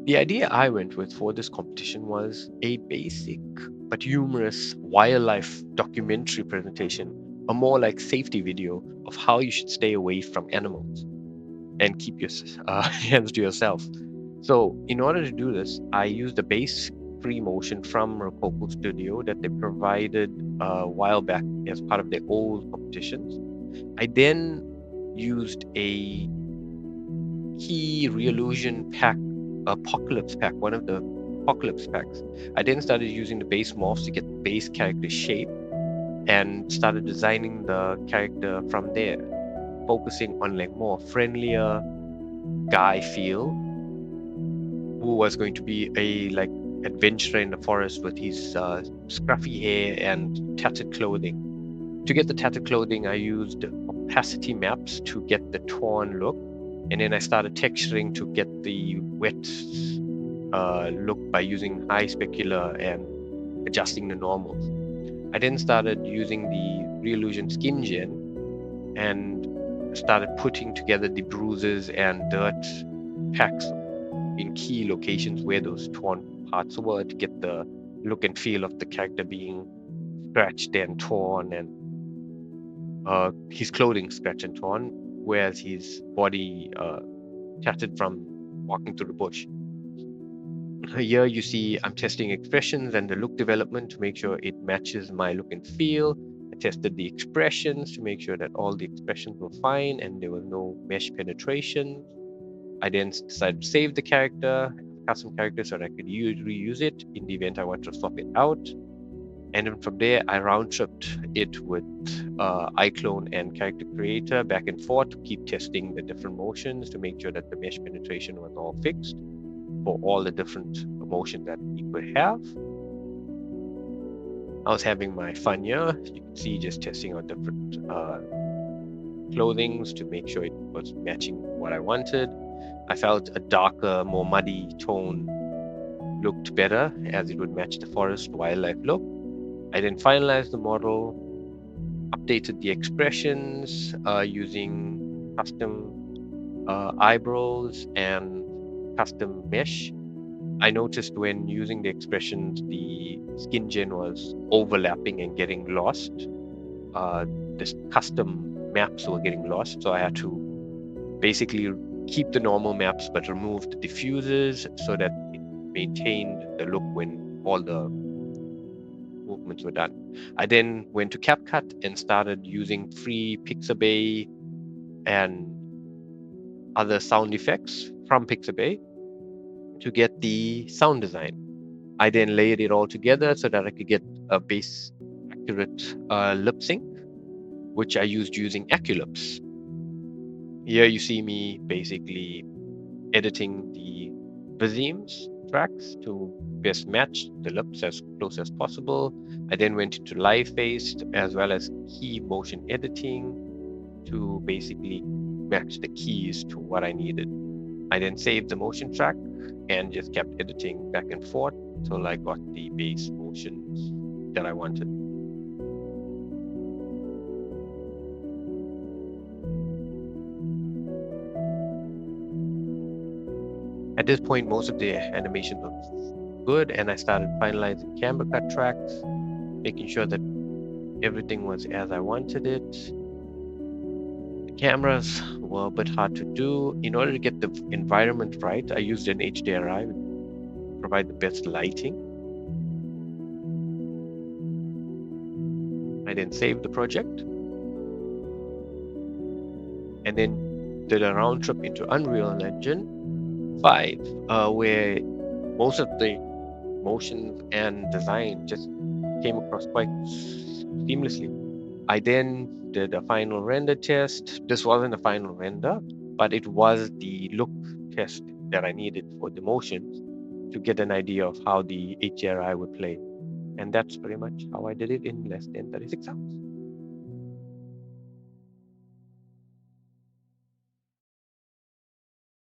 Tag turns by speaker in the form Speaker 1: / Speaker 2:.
Speaker 1: The idea I went with for this competition was a basic but humorous wildlife documentary presentation, a more like safety video of how you should stay away from animals and keep your hands to yourself. So, in order to do this, I used a base free motion from Rococo Studio that they provided a while back as part of their old competitions. I then used a key Reallusion pack, Apocalypse pack, one of the Apocalypse packs. I then started using the base morphs to get the base character shape and started designing the character from there, focusing on like more friendlier guy feel, who was going to be a like adventurer in the forest with his scruffy hair and tattered clothing. To get the tattered clothing, I used opacity maps to get the torn look, and then I started texturing to get the wet look by using high specular and adjusting the normals. I then started using the Reallusion skin gen and started putting together the bruises and dirt packs in key locations where those torn parts were to get the look and feel of the character being scratched and torn, and his clothing scratched and torn, whereas his body tattered from walking through the bush. Here you see I'm testing expressions and the look development to make sure it matches my look and feel. I tested the expressions to make sure that all the expressions were fine and there was no mesh penetration. I then decided to save the character, custom character, so that I could reuse it in the event I want to swap it out. And then from there, I round tripped it with iClone and Character Creator back and forth to keep testing the different motions to make sure that the mesh penetration was all fixed for all the different motions that he could have. I was having my fun here. You can see just testing out different clothings to make sure it was matching what I wanted. I felt a darker, more muddy tone looked better as it would match the forest wildlife look. I then finalized the model, updated the expressions using custom eyebrows and custom mesh. I noticed when using the expressions, the skin gen was overlapping and getting lost. This custom maps were getting lost, so I had to basically keep the normal maps but remove the diffusers so that it maintained the look when all the movements were done. I then went to CapCut and started using free Pixabay and other sound effects from Pixabay to get the sound design. I then layered it all together so that I could get a base accurate lip sync, which I used using Aculips. Here you see me basically editing the Vizims tracks to best match the lips as close as possible. I then went into live phased as well as key motion editing to basically match the keys to what I needed. I then saved the motion track and just kept editing back and forth until I got the base motions that I wanted. At this point, most of the animations were good, and I started finalizing camera cut tracks, making sure that everything was as I wanted it. The cameras were a bit hard to do. In order to get the environment right, I used an HDRI to provide the best lighting. I then saved the project and then did a round trip into Unreal Engine 5, where most of the motions and design just came across quite seamlessly. I then did a final render test. This wasn't a final render, but it was the look test that I needed for the motions to get an idea of how the HDRI would play. And that's pretty much how I did it in less than 36 hours.